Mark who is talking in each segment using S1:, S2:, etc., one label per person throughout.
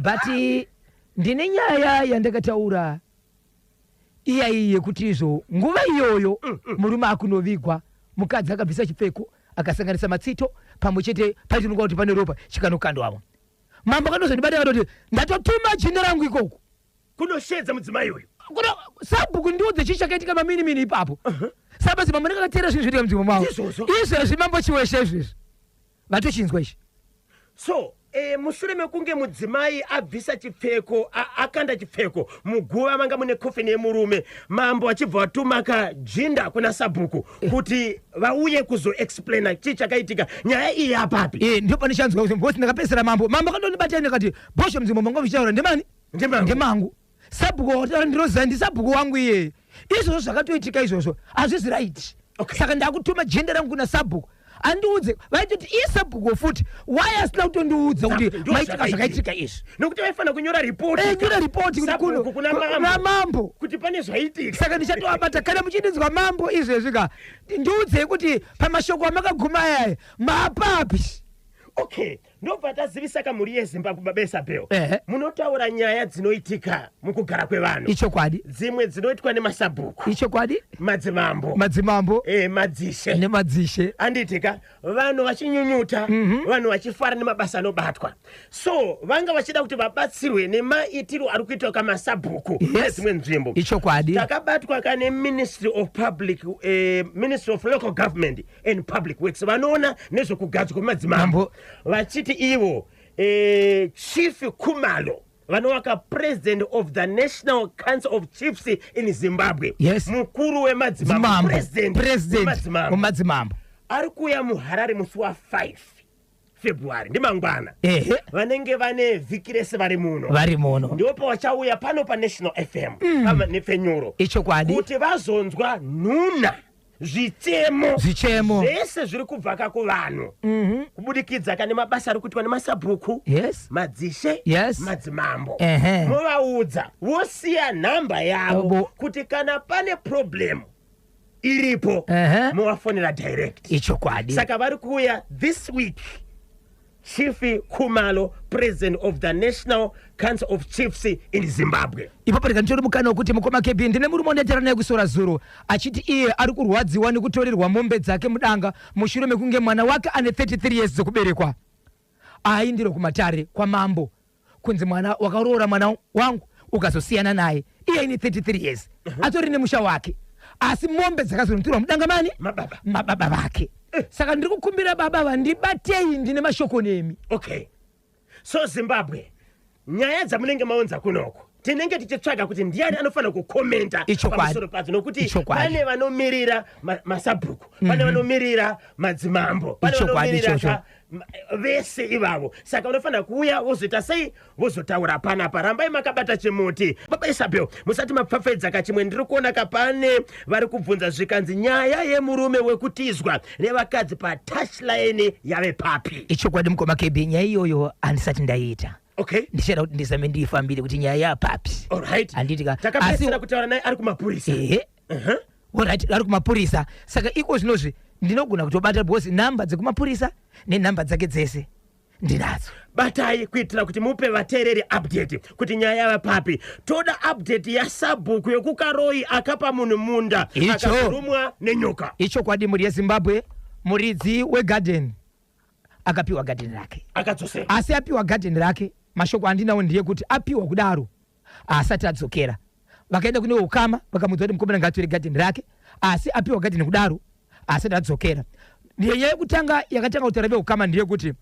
S1: but ndine nyaya yandakataura iye kuti izo nguva iyoyo murume akunovigwa mukadzi akabvisa chipfeko akasanganisa matsito pamwe chete patinonga kuti pane ropa chikanokandwamo mambo kanozondibata akatoti ndatotuma jina rangu ikoko
S2: kunoshedza mudzimai uyu
S1: sabhuku ndiudze chii chakaitika maminimini ipapo sabasi mambo ndakatera zvinhu zvitika mudzimba mavo izvezvi mambo chiweshe izvezvi vatochinzwa ichi
S2: so mushure mekunge mudzimai abvisa chipfeko akanda chipfeko muguva manga mune kofini yemurume mambo achibva watuma kajinda kuna sabhuku kuti vauye kuzoexplaina chii chakaitika nyaya iyi apapi
S1: ndio pane chanzwa kuti mbosi ndakapesera mambo akandondibatira ndikati bosho mdzimba mangu vichaura ndemani ndemangu sabhuku wataura ndiroziva ndi sabhuku wangu iye izvozvo zvakatoitika izvozvo hazvizi right saka ndakutuma jenda rangu kuna sabhuku andiudze vaitoti isabhuku futi why asina kutondiudza kuti maitika zvakaitika izvi
S2: nokuti vaifana kunyora ripoti
S1: kuna mambo
S2: kuti pane zvaitika
S1: saka ndichatoabata kana muchidinzwa mambo izvezvi ka ndiudzei kuti pamashoko amakaguma ayayi mapapi
S2: okay ndobva tazivisa kamuri yezimbabwe babesa bheo munotaura nyaya dzinoitika mukugara kwevanhu
S1: ichokwadi
S2: dzimwe dzinoitwa nemasabhuku
S1: ichokwadi
S2: madzimambo madzishe
S1: nemadzishe
S2: anditika vanhu vachinyunyuta vanhu vachifara nemabasa anobatwa so vanga vachida kuti vabatsirwe nemaitiro ari kuitwa kamasabhuku nedzimwe nzvimbo
S1: ichokwadi
S2: takabatwa kane ministry of local government and public works vanoona nezvokugadzwa kwemadzimambo vachiti ivo Chief Khumalo vanowaka president of the National Council of Chiefs in Zimbabwe mukuru wemadzimambo president
S1: wemadzimambo
S2: ari kuuya muHarare musi wa5 February ndimangwana vanenge vane vhiki rese vari muno ndipo vachauya pano paNational FM nepfenyuro
S1: ichokwadi
S2: kuti vazonzwa nhuna zvichemo zvese zviri kubva kuvanhu kubudikidza kane mabasa ari kuitwa nemasabhuku madzishe madzimambo movaudza vosiya nhamba yavo kuti kana pane problem iripo movafonera direct
S1: ichokwadi
S2: saka vari kuuya this week Chief Khumalo, president of the National Council of Chiefs in Zimbabwe.
S1: Ipapo ndikanditori mukana wekuti mukoma kebi ndine murume wandataura naye kusora zuro achiti iye ari kurwadziwa nekutorerwa mombe dzake mudanga mushure mekunge mwana wake ane 33 years dzokuberekwa aindiro kumatare kwa mambo kunzi mwana wakaroora mwana wangu ukazosiyana naye iye ine 33 years atori nemusha wake asi mombe dzakazonotirwa mudanga mani mababa vake saka ndiri kukumbira baba vandibatei ndine mashoko nemi
S2: okay so Zimbabwe nyaya dzamunenge maonza kunoko tinenge tichitsvaga kuti ndiani anofanira kukomenta pamusoro padzo nokuti pane vanomirira masabhuku pane vanomirira madzimambo pane vanomirira vese ivavo saka unofanira kuuya vozoita sei vozotaura panapa rambai makabata chimuti baba Isabel musati mapfapfedza kachimwe ndiri kuona kapane vari kubvunza zvikanzi nyaya yemurume wekutizwa nevakadzi patouchline yave papi
S1: ichokwadi mukoma kebi nyaya iyoyo andisati ndaita
S2: okay
S1: ndichada kuti ndizame ndifambire kuti nyaya yapapi
S2: alright
S1: anditika
S2: takapesera kutaura naye ari kumapurisa
S1: alright ari kumapurisa saka iko zvinozvi ndinogona kutobata bosi namba dzekumapurisa nenamba dzake dzese ndinadzo
S2: batai kuitira kuti mupe vateereri update kuti nyaya yava papi toda update yasabhuku yekukaroi akapa munhu munda akazorumwa nenyoka
S1: ichokwadi muri yeZimbabwe muridzi wegarden akapiwa garden rake
S2: akadzosera
S1: asi apiwa garden rake mashoko andinawo ndiye kuti apiwa kudaro asati adzokera vakaenda kune ukama vakamudza kuti mukomana ngaatore garden rake asi apiwa garden kudaro asati adzokera nyaya yekutanga yakatanga kutaura veukama ndiye kuti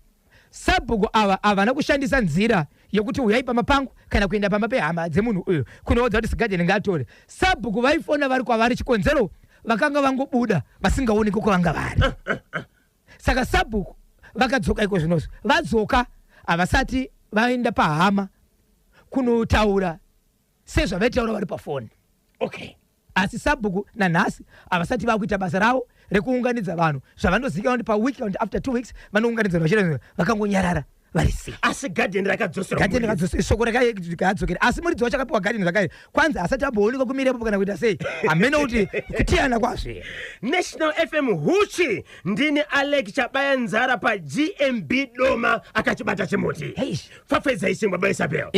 S1: sabhuku ava havana kushandisa nzira yekuti uyai pamba pangu kana kuenda pamba pehama dzemunhu uyu kunoudza kuti sigadheni ngaatore sabhuku vaifona vari kwavari chikonzero vakanga vangobuda vasingaoneki kwavanga vari saka sabhuku vakadzoka iko zvinozvo vadzoka havasati vaenda pahama kunotaura sezvavaitaura vari pafoni
S2: okay
S1: asi sabhuku nanhasi havasati vakuita basa ravo rekuunganidza vanhu zvavandozivikanwa kuti pawiki and after 2 weeks vanounganidza vachira vakangonyarara varisi
S2: asi garden rakadzosera
S1: garden rakadzosera shoko rakadzokera asi muri dziwa chakapiwa garden zvakare kwanza asati ambooneka kumirepo kana kuita sei amene kuti kutiyana kwazvo
S2: National FM huchi ndini Alex Chabaya Nzara pa GMB Doma akachibata chimuti fafeza isingwa Isabel.